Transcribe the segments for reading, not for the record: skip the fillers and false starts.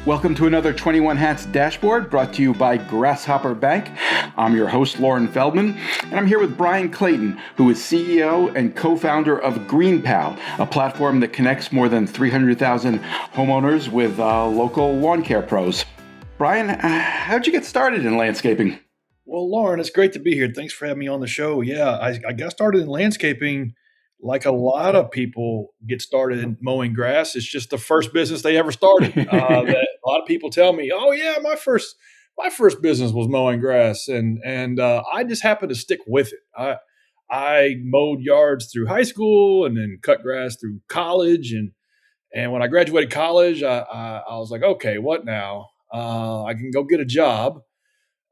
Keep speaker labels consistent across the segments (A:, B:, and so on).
A: Welcome to another 21 Hats Dashboard brought to you by Grasshopper Bank. I'm your host, Lauren Feldman, and I'm here with Brian Clayton, who is CEO and co-founder of GreenPal, a platform that connects more than 300,000 homeowners with local lawn care pros. Brian, how'd you get started in landscaping?
B: Well, Lauren, it's great to be here. Thanks for having me on the show. Yeah, I got started in landscaping like a lot of people get started in mowing grass. It's just the first business they ever started. That a lot of people tell me, "Oh yeah, my first business was mowing grass," and I just happened to stick with it. I mowed yards through high school and then cut grass through college, and when I graduated college, I was like, okay, what now? I can go get a job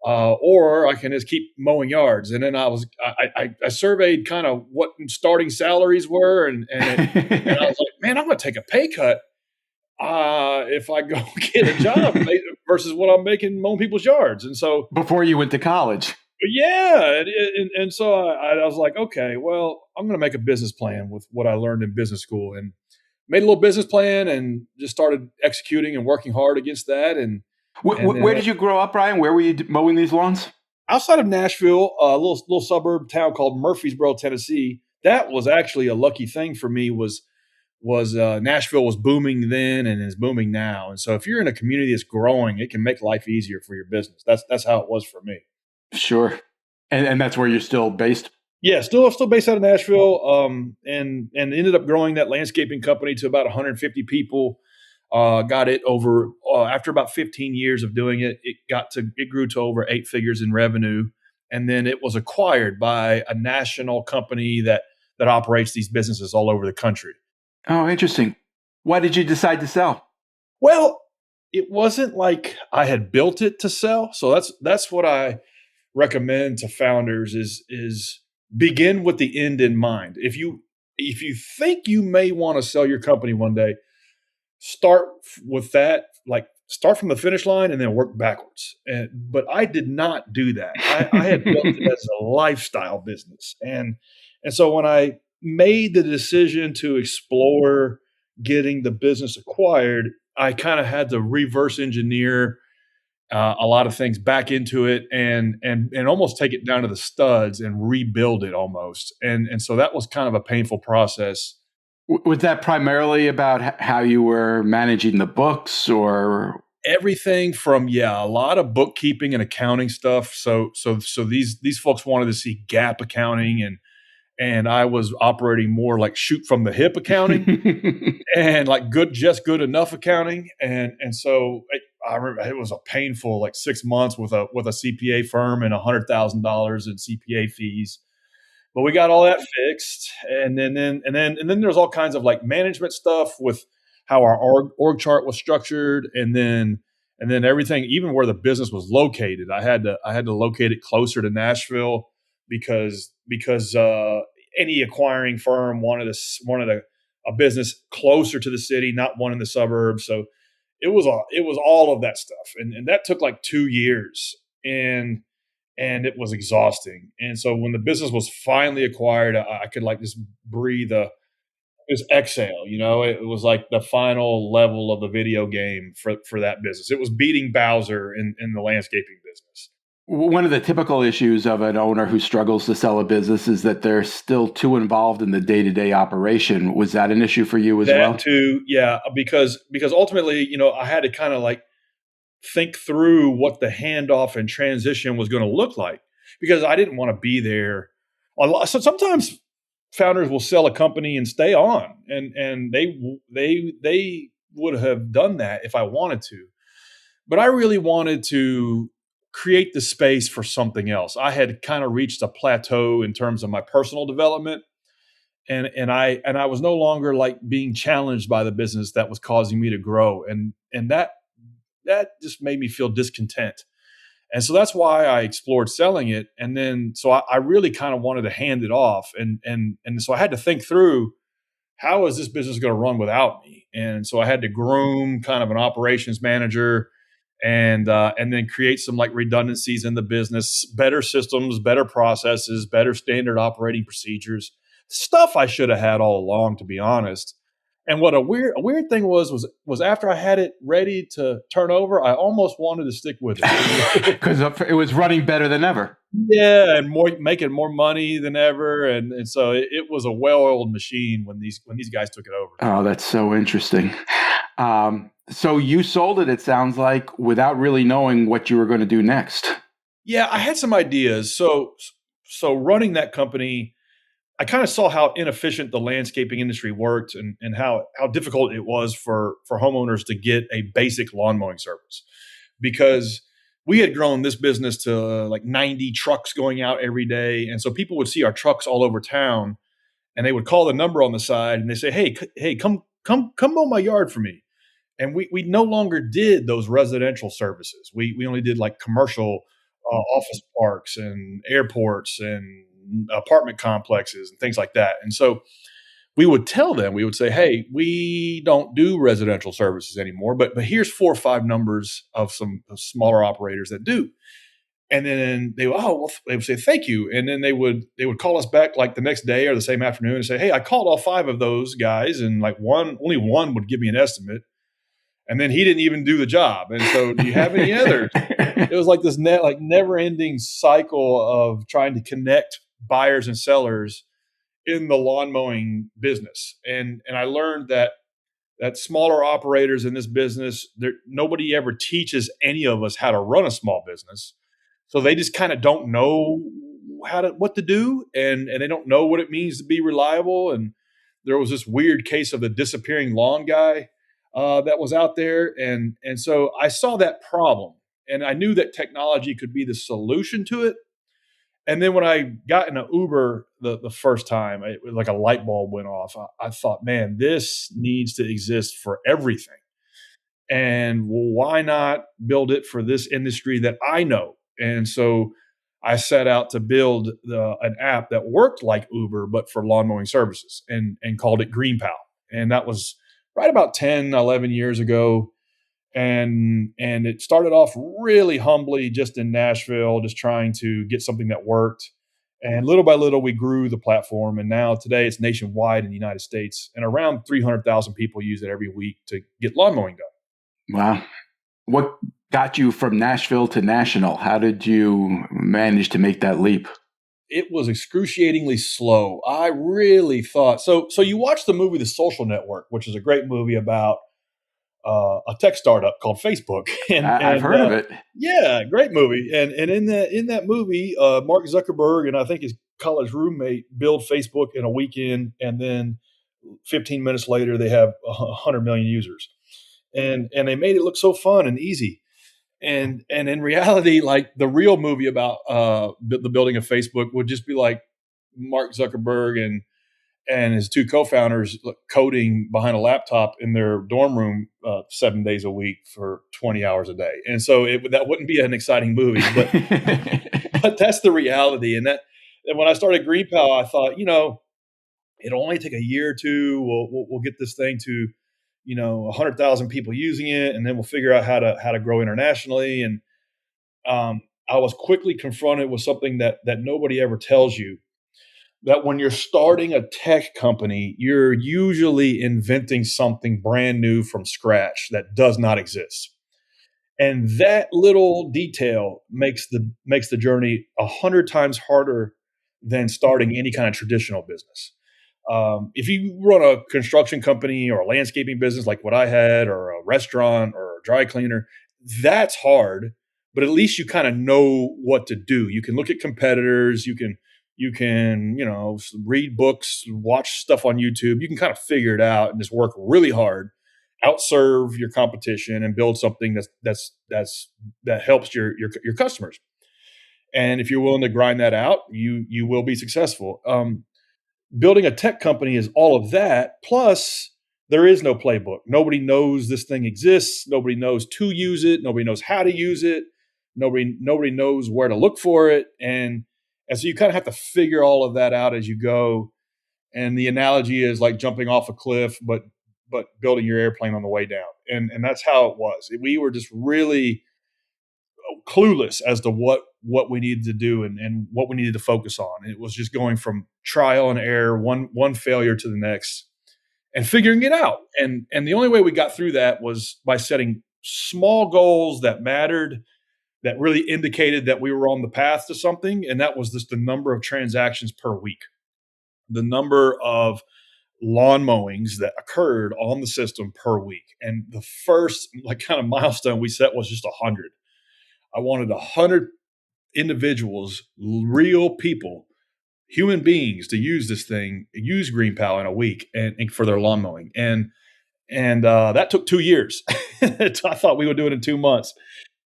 B: or I can just keep mowing yards. And then I surveyed kind of what starting salaries were, and I was like, man, I'm going to take a pay cut if I go get a job versus what I'm making mowing people's yards. And so
A: Before you went to college.
B: yeah, and so I was like, okay, well, I'm going to make a business plan with what I learned in business school, and made a little business plan and just started executing and working hard against that. And
A: Where did you grow up, Brian? Where were you mowing these lawns?
B: outside of Nashville, a little suburb town called Murfreesboro, Tennessee. That was actually a lucky thing for me. Was Nashville was booming then and is booming now. And so if you're in a community that's growing, it can make life easier for your business. That's how it was for me.
A: Sure. And that's where you're still based?
B: Yeah, still based out of Nashville, and ended up growing that landscaping company to about 150 people. Got it over after about 15 years of doing it. It grew to over 8 figures in revenue, and then it was acquired by a national company that operates these businesses all over the country.
A: Oh, interesting. Why did you decide to sell?
B: Well, it wasn't like I had built it to sell, so that's what I recommend to founders is begin with the end in mind. If you think you may want to sell your company one day, start with that, like start from the finish line and then work backwards. But I did not do that. I had built it as a lifestyle business. And so when I made the decision to explore getting the business acquired, I kind of had to reverse engineer a lot of things back into it and almost take it down to the studs and rebuild it almost. And so that was kind of a painful process.
A: Was that primarily about how you were managing the books, or?
B: Everything from, a lot of bookkeeping and accounting stuff. So these folks wanted to see GAAP accounting, and I was operating more like shoot from the hip accounting and like just good enough accounting. And so I remember it was a painful like 6 months with a CPA firm and $100,000 in CPA fees. But we got all that fixed, and then there's all kinds of like management stuff with how our org chart was structured, and then everything, even where the business was located. I had to locate it closer to Nashville because any acquiring firm wanted a business closer to the city, not one in the suburbs. So it was all of that stuff, and that took like 2 years, and it was exhausting. And so when the business was finally acquired, I could like just breathe just exhale. It was like the final level of the video game for that business. It was beating Bowser in the landscaping business.
A: One of the typical issues of an owner who struggles to sell a business is that they're still too involved in the day-to-day operation. Was that an issue for you as well?
B: That too, yeah, because ultimately, I had to kind of like think through what the handoff and transition was going to look like, because I didn't want to be there a lot. So sometimes founders will sell a company and stay on, and they would have done that if I wanted to, but I really wanted to create the space for something else. I had kind of reached a plateau in terms of my personal development, and I was no longer like being challenged by the business that was causing me to grow, and that just made me feel discontent. And so that's why I explored selling it. And then, so I really kind of wanted to hand it off. And so I had to think through, how is this business going to run without me? And so I had to groom kind of an operations manager, and then create some like redundancies in the business, better systems, better processes, better standard operating procedures, stuff I should have had all along, to be honest. And what a weird thing was after I had it ready to turn over, I almost wanted to stick with it.
A: Because it was running better than ever.
B: Yeah, and making more money than ever, and so it was a well-oiled machine when these guys took it over.
A: Oh, that's so interesting. So you sold it sounds like, without really knowing what you were going to do next.
B: Yeah, I had some ideas. So running that company, I kind of saw how inefficient the landscaping industry worked, and how difficult it was for homeowners to get a basic lawn mowing service, because we had grown this business to like 90 trucks going out every day. And so people would see our trucks all over town, and they would call the number on the side and they say, hey, come mow my yard for me. And we no longer did those residential services. We only did like commercial office parks and airports and apartment complexes and things like that. And so we would tell them, we would say, hey, we don't do residential services anymore, but here's 4 or 5 numbers of some smaller operators that do. And then they would say thank you, and then they would call us back like the next day or the same afternoon and say, hey, I called all 5 of those guys, and like only one would give me an estimate, and then he didn't even do the job. And so, do you have any others? It was like this never ending cycle of trying to connect buyers and sellers in the lawn mowing business. And I learned that smaller operators in this business, nobody ever teaches any of us how to run a small business. So they just kind of don't know what to do, and they don't know what it means to be reliable. And there was this weird case of the disappearing lawn guy that was out there, and so I saw that problem, and I knew that technology could be the solution to it. And then when I got in an Uber the first time, it was like a light bulb went off. I thought, man, this needs to exist for everything. And why not build it for this industry that I know? And so I set out to build an app that worked like Uber, but for lawn mowing services, and called it GreenPal. And that was right about 10, 11 years ago. And it started off really humbly, just in Nashville, just trying to get something that worked. And little by little, we grew the platform. And now today it's nationwide in the United States, and around 300,000 people use it every week to get lawn mowing done.
A: Wow. What got you from Nashville to national? How did you manage to make that leap?
B: It was excruciatingly slow. I really thought so. So you watch the movie The Social Network, which is a great movie about a tech startup called Facebook.
A: I've heard of it.
B: Yeah, great movie. And in that movie, Mark Zuckerberg and I think his college roommate build Facebook in a weekend, and then 15 minutes later they have 100 million users. And they made it look so fun and easy. And in reality, like the real movie about the building of Facebook would just be like Mark Zuckerberg and his 2 co-founders coding behind a laptop in their dorm room 7 days a week for 20 hours a day. And so that wouldn't be an exciting movie, but but that's the reality. And when I started GreenPal, I thought, it'll only take a year or two. We'll get this thing to 100,000 people using it, and then we'll figure out how to grow internationally. And I was quickly confronted with something that nobody ever tells you, that when you're starting a tech company, you're usually inventing something brand new from scratch that does not exist. And that little detail makes the journey 100 times harder than starting any kind of traditional business. If you run a construction company or a landscaping business like what I had, or a restaurant or a dry cleaner, that's hard, but at least you kind of know what to do. You can look at competitors, you can read books, watch stuff on YouTube. You can kind of figure it out and just work really hard, outserve your competition, and build something that helps your customers. And if you're willing to grind that out, you will be successful. Building a tech company is all of that. Plus, there is no playbook. Nobody knows this thing exists. Nobody knows to use it. Nobody knows how to use it. Nobody knows where to look for it. And so you kind of have to figure all of that out as you go. And the analogy is like jumping off a cliff, but building your airplane on the way down. And that's how it was. We were just really clueless as to what we needed to do and what we needed to focus on. It was just going from trial and error, one failure to the next. and figuring it out. And the only way we got through that was by setting small goals that mattered, that really indicated that we were on the path to something. And that was just the number of transactions per week, the number of lawn mowings that occurred on the system per week. And the first like kind of milestone we set was just 100. I wanted 100 individuals, real people, human beings, to use this thing, use GreenPal in a week and for their lawn mowing. And that took 2 years. I thought we would do it in 2 months.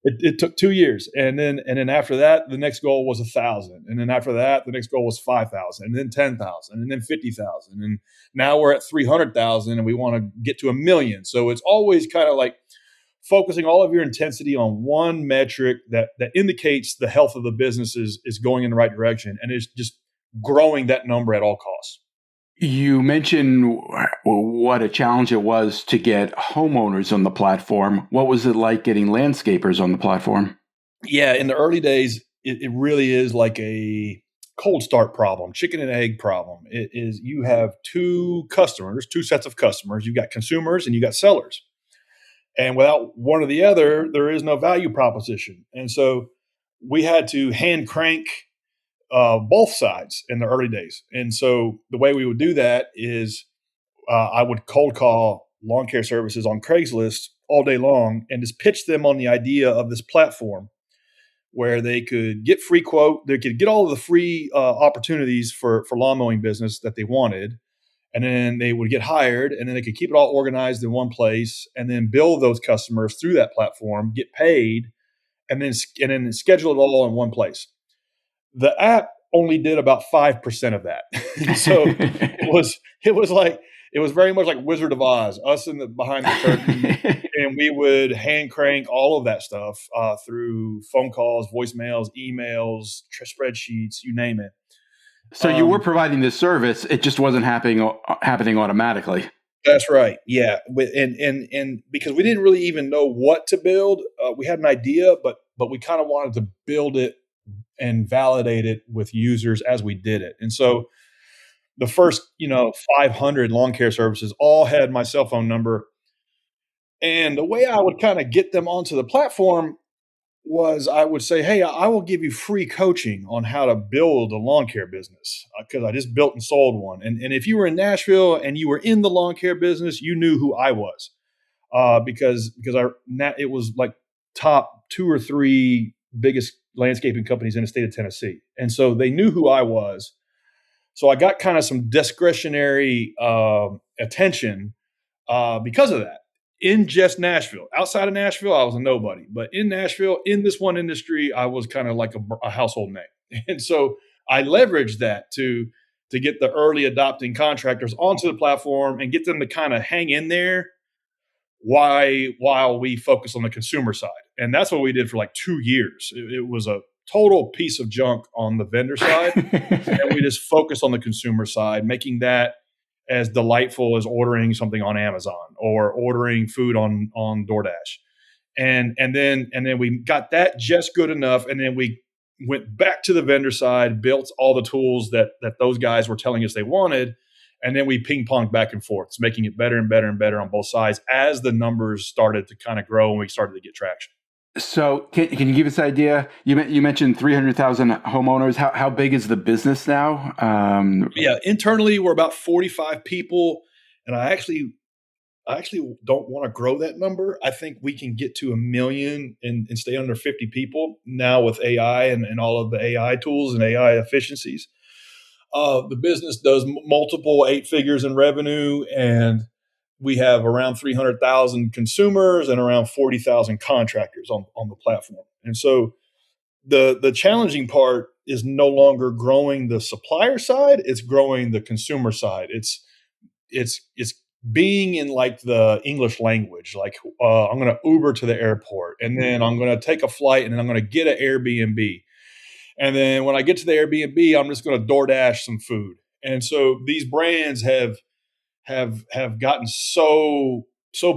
B: It took 2 years, and then after that, the next goal was 1,000, and then after that, the next goal was 5,000, and then 10,000, and then 50,000, and now we're at 300,000, and we want to get to 1,000,000. So it's always kind of like focusing all of your intensity on one metric that indicates the health of the business is going in the right direction, and it's just growing that number at all costs.
A: You mentioned what a challenge it was to get homeowners on the platform. What was it like getting landscapers on the platform?
B: Yeah, in the early days, it really is like a cold start problem, chicken and egg problem. It is, you have two sets of customers. You've got consumers and you got sellers. And without one or the other, there is no value proposition. And so we had to hand crank both sides in the early days. And so the way we would do that is I would cold call lawn care services on Craigslist all day long and just pitch them on the idea of this platform where they could get free quote, they could get all of the free opportunities for lawn mowing business that they wanted. And then they would get hired, and then they could keep it all organized in one place and then bill those customers through that platform, get paid, and then schedule it all in one place. The app only did about 5% of that. So it was very much like Wizard of Oz, us in the behind the curtain, and we would hand crank all of that stuff through phone calls, voicemails, emails, spreadsheets, you name it.
A: So you were providing this service; it just wasn't happening automatically.
B: That's right. Yeah, and because we didn't really even know what to build, we had an idea, but we kind of wanted to build it and validate it with users as we did it. And so the first, 500 lawn care services all had my cell phone number. And the way I would kind of get them onto the platform was I would say, hey, I will give you free coaching on how to build a lawn care business because I just built and sold one. And if you were in Nashville and you were in the lawn care business, you knew who I was because it was like top 2 or 3 biggest landscaping companies in the state of Tennessee. And so they knew who I was. So I got kind of some discretionary attention because of that. In just Nashville. Outside of Nashville, I was a nobody. But in Nashville, in this one industry, I was kind of like a household name. And so I leveraged that to get the early adopting contractors onto the platform and get them to kind of hang in there while we focus on the consumer side. And that's what we did for like 2 years. It was a total piece of junk on the vendor side. And we just focused on the consumer side, making that as delightful as ordering something on Amazon or ordering food on DoorDash. And then we got that just good enough. And then we went back to the vendor side, built all the tools that those guys were telling us they wanted. And then we ping ponged back and forth, making it better and better and better on both sides as the numbers started to kind of grow and we started to get traction.
A: So can you give us an idea? You mentioned 300,000 homeowners. How big is the business now?
B: Yeah, internally we're about 45 people, and I actually don't want to grow that number. I think we can get to 1,000,000 and stay under 50 people now with AI and all of the AI tools and AI efficiencies. The business does multiple 8 figures in revenue, and we have around 300,000 consumers and around 40,000 contractors on the platform. And so the challenging part is no longer growing the supplier side, it's growing the consumer side. It's being in like the English language, like I'm going to Uber to the airport, and then I'm going to take a flight, and then I'm going to get an Airbnb. And then when I get to the Airbnb, I'm just going to DoorDash some food. And so these brands have gotten so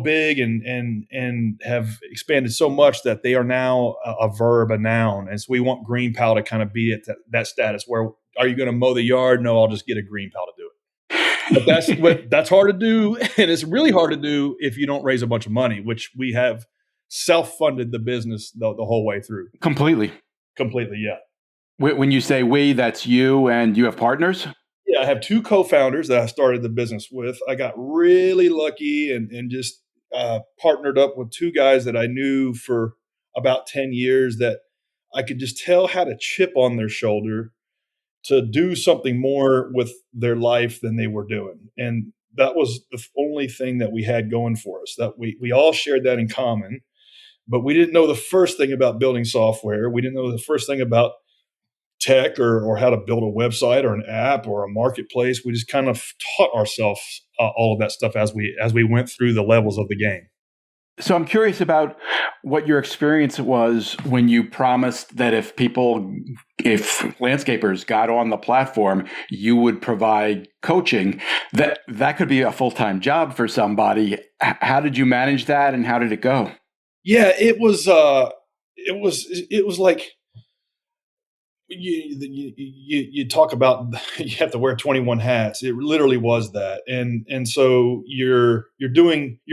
B: big and have expanded so much that they are now a verb, a noun. And so we want GreenPal to kind of be at that status where, are you going to mow the yard? No, I'll just get a GreenPal to do it. But that's hard to do, and it's really hard to do if you don't raise a bunch of money, which we have self-funded the business the whole way through.
A: Completely.
B: Completely, yeah.
A: When you say we, that's you and you have partners?
B: Yeah, I have two co-founders that I started the business with. I got really lucky and just partnered up with two guys that I knew for about 10 years that I could just tell had a chip on their shoulder to do something more with their life than they were doing. And that was the only thing that we had going for us, that we all shared that in common, but we didn't know the first thing about building software. We didn't know the first thing about tech or how to build a website or an app or a marketplace. We just kind of taught ourselves all of that stuff as we went through the levels of the game.
A: So I'm curious about what your experience was when you promised that if landscapers got on the platform, you would provide coaching. That could be a full-time job for somebody. How did you manage that, and how did it go?
B: Yeah, it was like you talk about you have to wear 21 hats. It literally was that. And so you're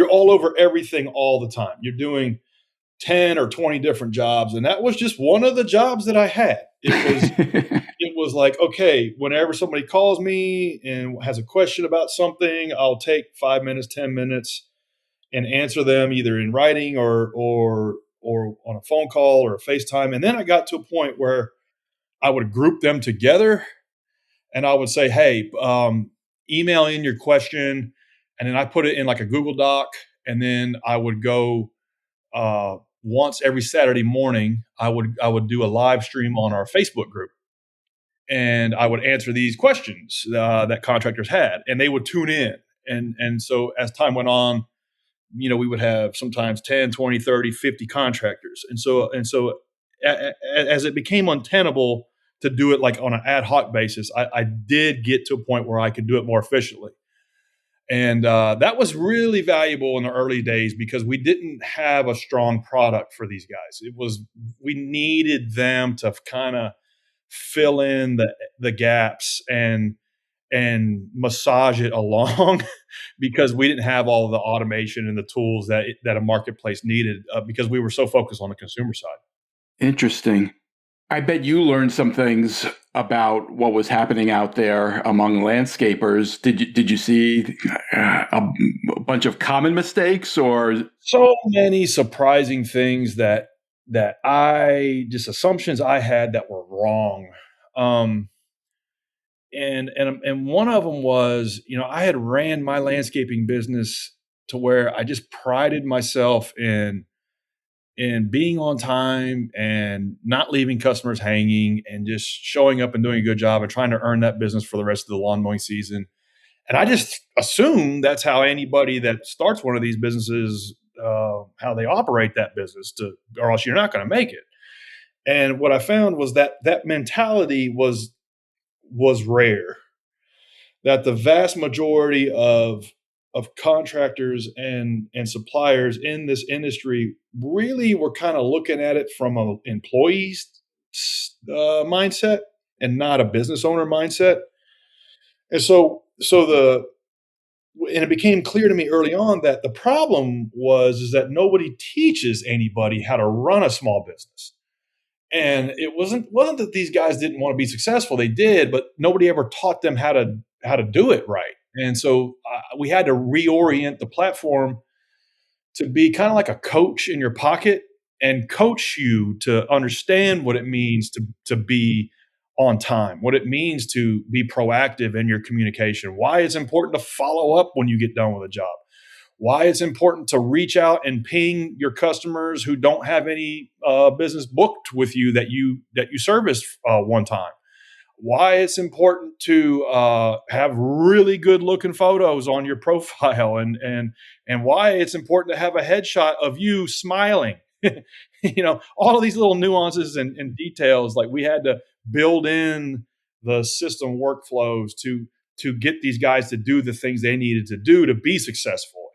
B: all over everything all the time. You're doing 10 or 20 different jobs, and that was just one of the jobs that I had. It was like, okay, whenever somebody calls me and has a question about something, I'll take 5 minutes, 10 minutes and answer them either in writing or on a phone call or a FaceTime. And then I got to a point where I would group them together, and I would say, hey, email in your question. And then I put it in like a Google Doc. And then I would go once every Saturday morning, I would do a live stream on our Facebook group. And I would answer these questions that contractors had, and they would tune in. And so as time went on, we would have sometimes 10, 20, 30, 50 contractors. And so as it became untenable to do it like on an ad hoc basis, I did get to a point where I could do it more efficiently. And that was really valuable in the early days because we didn't have a strong product for these guys. We needed them to kind of fill in the gaps and massage it along because we didn't have all of the automation and the tools that a marketplace needed because we were so focused on the consumer side.
A: Interesting. I bet you learned some things about what was happening out there among landscapers. Did you see a bunch of common mistakes or
B: so many surprising things that assumptions I had that were wrong. And one of them was, I had ran my landscaping business to where I just prided myself in being on time and not leaving customers hanging and just showing up and doing a good job and trying to earn that business for the rest of the lawn mowing season. And I just assume that's how anybody that starts one of these businesses, how they operate that business, or else you're not going to make it. And what I found was that mentality was rare. That the vast majority of contractors and suppliers in this industry really were kind of looking at it from an employee's mindset and not a business owner mindset. And so it became clear to me early on that the problem is that nobody teaches anybody how to run a small business. And it wasn't that these guys didn't want to be successful. They did, but nobody ever taught them how to do it right. And so we had to reorient the platform to be kind of like a coach in your pocket and coach you to understand what it means to be on time, what it means to be proactive in your communication, why it's important to follow up when you get done with a job, why it's important to reach out and ping your customers who don't have any business booked with you that you serviced one time, why it's important to have really good looking photos on your profile, and why it's important to have a headshot of you smiling. All of these little nuances and details, like we had to build in the system workflows to get these guys to do the things they needed to do to be successful.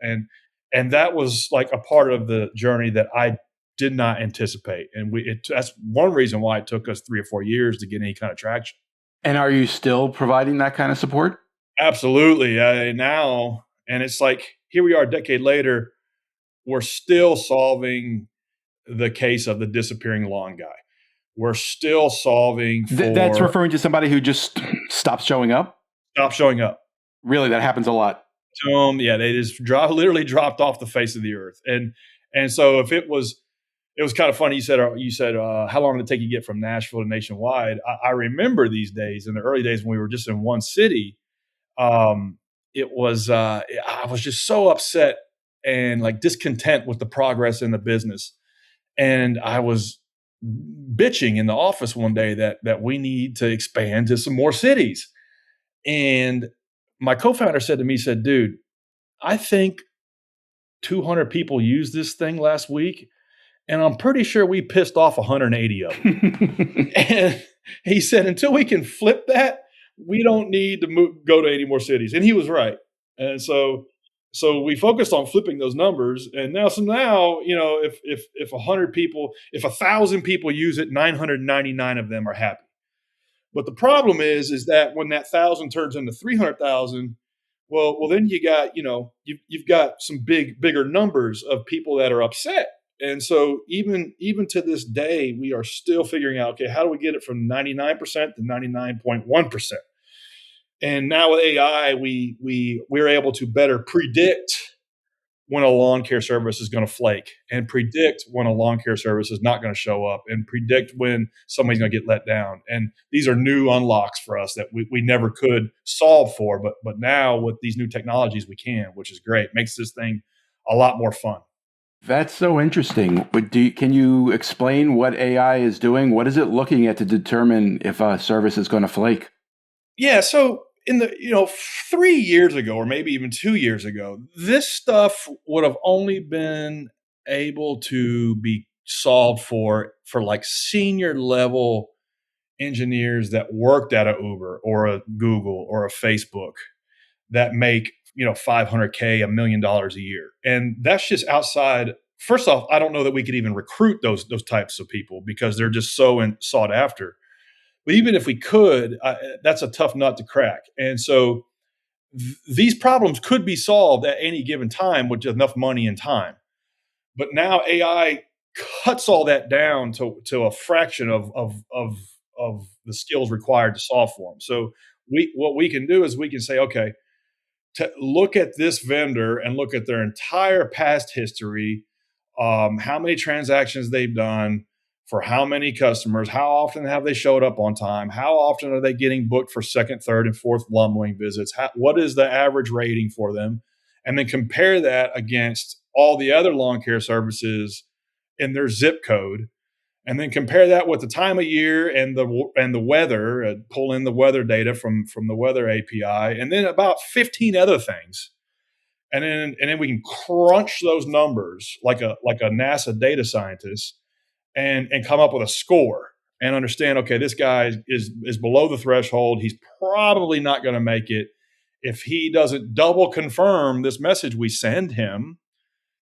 B: And that was like a part of the journey that I did not anticipate. And that's one reason why it took us 3 or 4 years to get any kind of traction.
A: And are you still providing that kind of support?
B: Absolutely. Now, and it's like here we are a decade later, we're still solving the case of the disappearing lawn guy. We're still solving
A: That's
B: for
A: referring to somebody who just stops showing up?
B: stop showing up.
A: Really, that happens a lot.
B: To them, yeah, they just literally dropped off the face of the earth. And so if it was kind of funny. You said how long did it take you to get from Nashville to Nationwide? I remember these days in the early days when we were just in one city. Um, it was I was just so upset and like discontent with the progress in the business, and I was bitching in the office one day that we need to expand to some more cities. And my co-founder said to me, he said, "Dude, I think 200 people used this thing last week, and I'm pretty sure we pissed off 180 of them." And he said, "Until we can flip that, we don't need to go to any more cities." And he was right. And so we focused on flipping those numbers. And now, if 100 people, if 1,000 people use it, 999 of them are happy. But the problem is that when that 1,000 turns into 300,000, well, then you've got some bigger numbers of people that are upset. And so even to this day, we are still figuring out, okay, how do we get it from 99% to 99.1%? And now with AI, we're able to better predict when a lawn care service is going to flake, and predict when a lawn care service is not going to show up, and predict when somebody's going to get let down. And these are new unlocks for us that we never could solve for, but now with these new technologies we can, which is great. Makes this thing a lot more fun.
A: That's so interesting. Can you explain what AI is doing? What is it looking at to determine if a service is going to flake?
B: Yeah, so in the 3 years ago, or maybe even 2 years ago, this stuff would have only been able to be solved for like senior level engineers that worked at a Uber or a Google or a Facebook that make 500K, $1 million a year. And that's just outside. First off, I don't know that we could even recruit those types of people because they're just so sought after. But even if we could, that's a tough nut to crack. And so these problems could be solved at any given time with enough money and time. But now AI cuts all that down to a fraction of the skills required to solve for them. So what we can do is we can say, okay, to look at this vendor and look at their entire past history, how many transactions they've done, for how many customers, how often have they showed up on time, how often are they getting booked for second, third, and fourth lawn mowing visits, what is the average rating for them, and then compare that against all the other lawn care services in their zip code, and then compare that with the time of year and the weather, pull in the weather data from the weather API, and then about 15 other things. And then we can crunch those numbers like a NASA data scientist, and come up with a score and understand, okay, this guy is below the threshold. He's probably not going to make it. If he doesn't double confirm this message we send him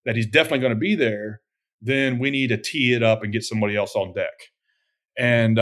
B: that he's definitely going to be there, then we need to tee it up and get somebody else on deck. And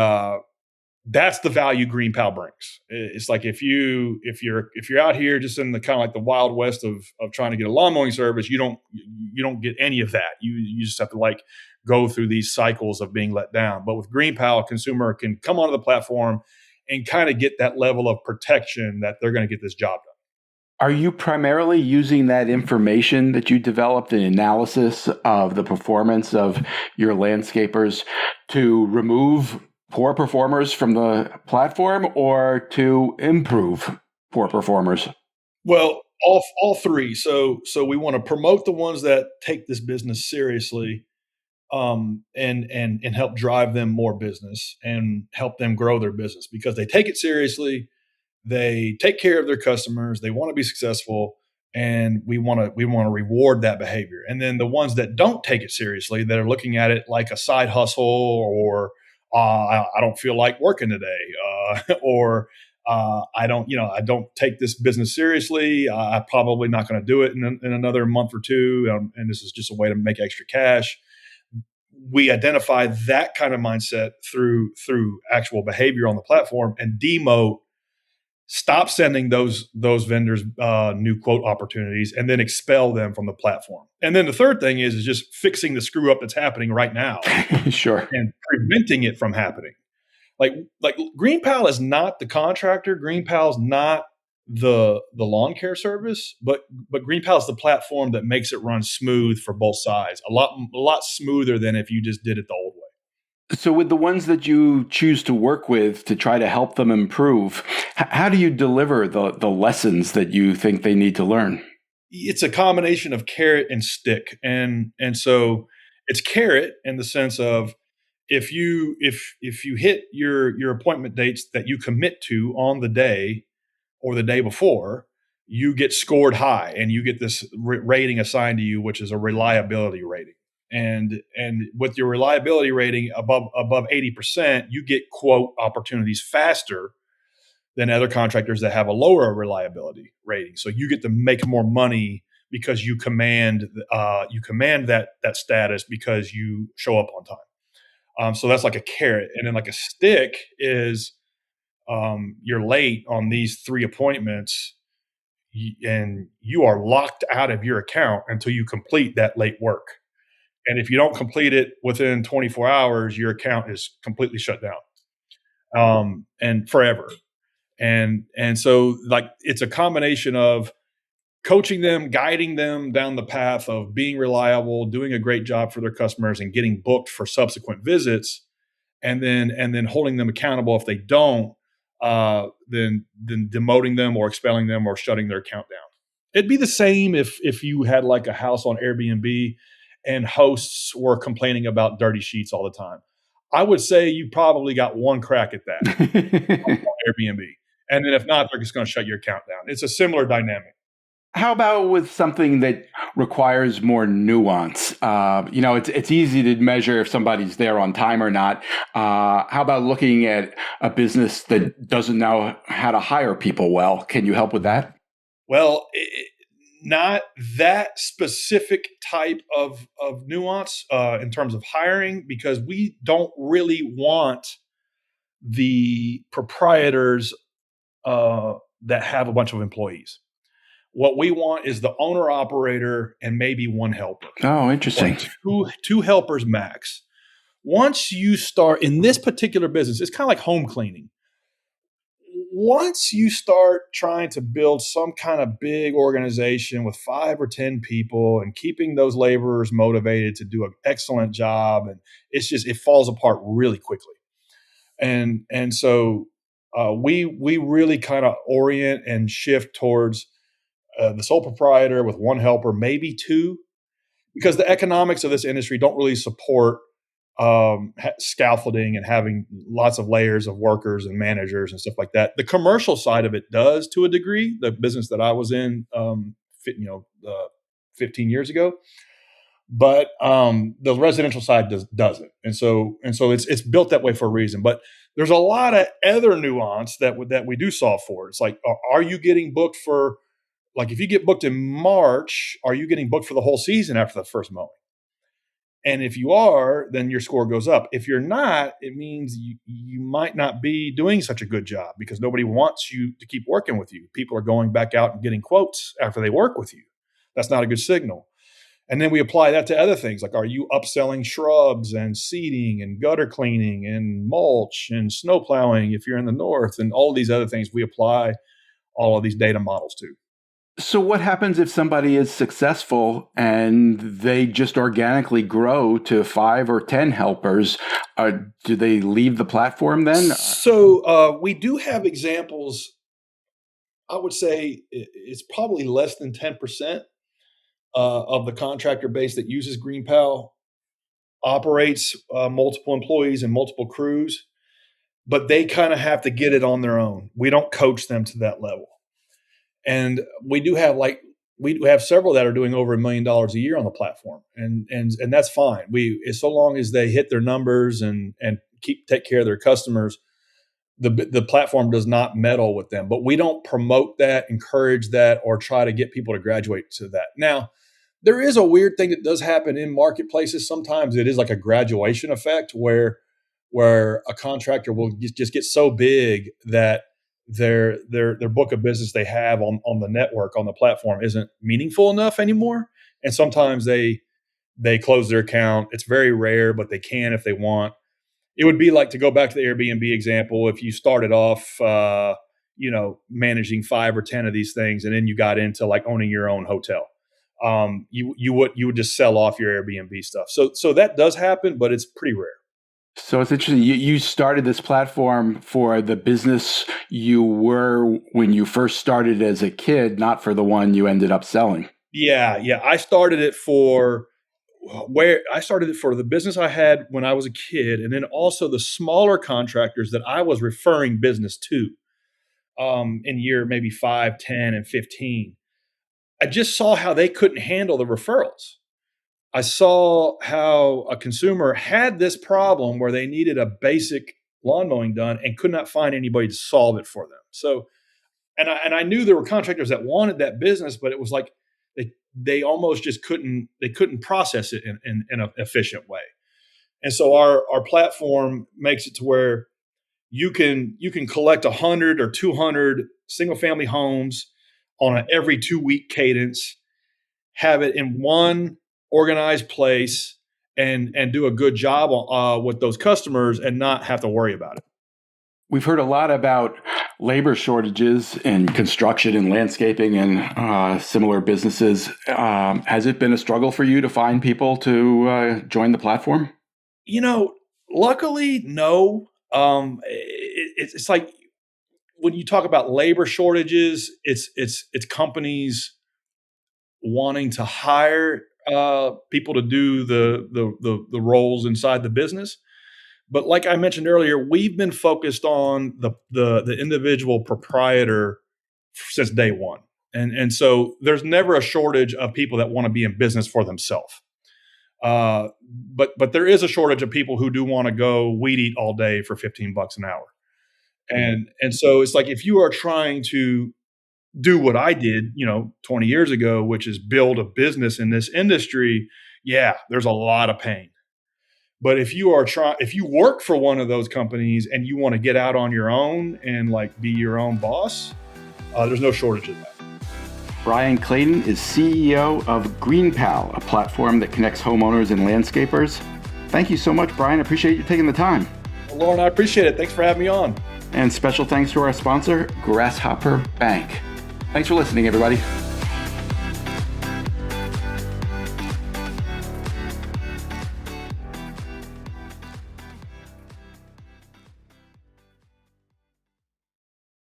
B: that's the value GreenPal brings. It's like if you're out here just in the kind of like the wild west of trying to get a lawn mowing service, you don't get any of that. You just have to like go through these cycles of being let down. But with GreenPal, a consumer can come onto the platform and kind of get that level of protection that they're going to get this job done.
A: Are you primarily using that information that you developed, the analysis of the performance of your landscapers, to remove poor performers from the platform or to improve poor performers?
B: Well, all three. So we want to promote the ones that take this business seriously, and help drive them more business and help them grow their business because they take it seriously. They take care of their customers. They want to be successful, and we want to reward that behavior. And then the ones that don't take it seriously, that are looking at it like a side hustle, or I don't feel like working today, or I don't take this business seriously. I'm probably not going to do it in another month or two, and this is just a way to make extra cash. We identify that kind of mindset through actual behavior on the platform and demote stop sending those vendors new quote opportunities, and then expel them from the platform. And then the third thing is just fixing the screw up that's happening right now
A: Sure.
B: and preventing it from happening. Like GreenPal is not the contractor. GreenPal is not the lawn care service, but GreenPal is the platform that makes it run smooth for both sides. A lot smoother than if you just did it the old way.
A: So, with the ones that you choose to work with to try to help them improve, how do you deliver the lessons that you think they need to learn?
B: It's a combination of carrot and stick, and so it's carrot in the sense of if you hit your appointment dates that you commit to on the day or the day before, you get scored high and you get this rating assigned to you, which is a reliability rating. And with your reliability rating above 80%, you get quote opportunities faster than other contractors that have a lower reliability rating. So you get to make more money because you command that status because you show up on time. So that's like a carrot, and then like a stick is you're late on these 3 appointments, and you are locked out of your account until you complete that late work. And if you don't complete it within 24 hours, your account is completely shut down, and forever. And so like it's a combination of coaching them, guiding them down the path of being reliable, doing a great job for their customers, and getting booked for subsequent visits, and then holding them accountable if they don't, then demoting them or expelling them or shutting their account down. It'd be the same if you had like a house on Airbnb and hosts were complaining about dirty sheets all the time. I would say you probably got one crack at that on Airbnb. And then if not, they're just going to shut your account down. It's a similar dynamic.
A: How about with something that requires more nuance? It's easy to measure if somebody's there on time or not. How about looking at a business that doesn't know how to hire people well? Can you help with that?
B: Well, not that specific type of nuance in terms of hiring, because we don't really want the proprietors that have a bunch of employees. What we want is the owner operator and maybe one helper.
A: Oh, interesting.
B: Two helpers max. Once you start in this particular business, it's kind of like home cleaning. Once you start trying to build some kind of big organization with 5 or 10 people and keeping those laborers motivated to do an excellent job, and it falls apart really quickly. And so we really kind of orient and shift towards the sole proprietor with one helper, maybe 2, because the economics of this industry don't really support scaffolding and having lots of layers of workers and managers and stuff like that. The commercial side of it does to a degree. The business that I was in, 15 years ago, but the residential side doesn't. And so it's built that way for a reason. But there's a lot of other nuance that we do solve for. It's like, are you getting booked for? Like if you get booked in March, are you getting booked for the whole season after the first mowing? And if you are, then your score goes up. If you're not, it means you might not be doing such a good job because nobody wants you to keep working with you. People are going back out and getting quotes after they work with you. That's not a good signal. And then we apply that to other things, like are you upselling shrubs and seeding and gutter cleaning and mulch and snow plowing if you're in the north, and all of these other things we apply all of these data models to.
A: So what happens if somebody is successful and they just organically grow to 5 or 10 helpers? Do they leave the platform then?
B: So we do have examples. I would say it's probably less than 10% of the contractor base that uses GreenPal operates multiple employees and multiple crews, but they kind of have to get it on their own. We don't coach them to that level. And we do have several that are doing over $1 million a year on the platform, and that's fine. So long as they hit their numbers and take care of their customers, the platform does not meddle with them. But we don't promote that, encourage that, or try to get people to graduate to that. Now, there is a weird thing that does happen in marketplaces. Sometimes it is like a graduation effect where a contractor will just get so big that their book of business they have on the network, on the platform, isn't meaningful enough anymore. And sometimes they close their account. It's very rare, but they can if they want. It would be like, to go back to the Airbnb example, if you started off, managing 5 or 10 of these things, and then you got into like owning your own hotel. You would just sell off your Airbnb stuff. So that does happen, but it's pretty rare.
A: So it's interesting. You started this platform for the business you were when you first started as a kid, not for the one you ended up selling.
B: Yeah. I started it for the business I had when I was a kid, and then also the smaller contractors that I was referring business to in year maybe 5, 10, and 15. I just saw how they couldn't handle the referrals. I saw how a consumer had this problem where they needed a basic lawn mowing done and could not find anybody to solve it for them. So, and I knew there were contractors that wanted that business, but it was like they almost just couldn't process it in an efficient way. And so our platform makes it to where you can collect 100 or 200 single family homes on an every 2-week cadence, have it in one organized place, and do a good job with those customers and not have to worry about it.
A: We've heard a lot about labor shortages in construction and landscaping and similar businesses. Has it been a struggle for you to find people to join the platform?
B: Luckily, no. It's like, when you talk about labor shortages, it's companies wanting to hire people to do the roles inside the business. But like I mentioned earlier, we've been focused on the individual proprietor since day one. And so there's never a shortage of people that want to be in business for themselves. But there is a shortage of people who do want to go weed eat all day for $15 an hour. And so it's like, if you are trying to do what I did, 20 years ago, which is build a business in this industry, yeah, there's a lot of pain. But if you work for one of those companies and you want to get out on your own and like be your own boss, there's no shortage of that.
A: Brian Clayton is CEO of GreenPal, a platform that connects homeowners and landscapers. Thank you so much, Brian. I appreciate you taking the time.
B: Well, Lauren, I appreciate it. Thanks for having me on.
A: And special thanks to our sponsor, Grasshopper Bank. Thanks for listening, everybody.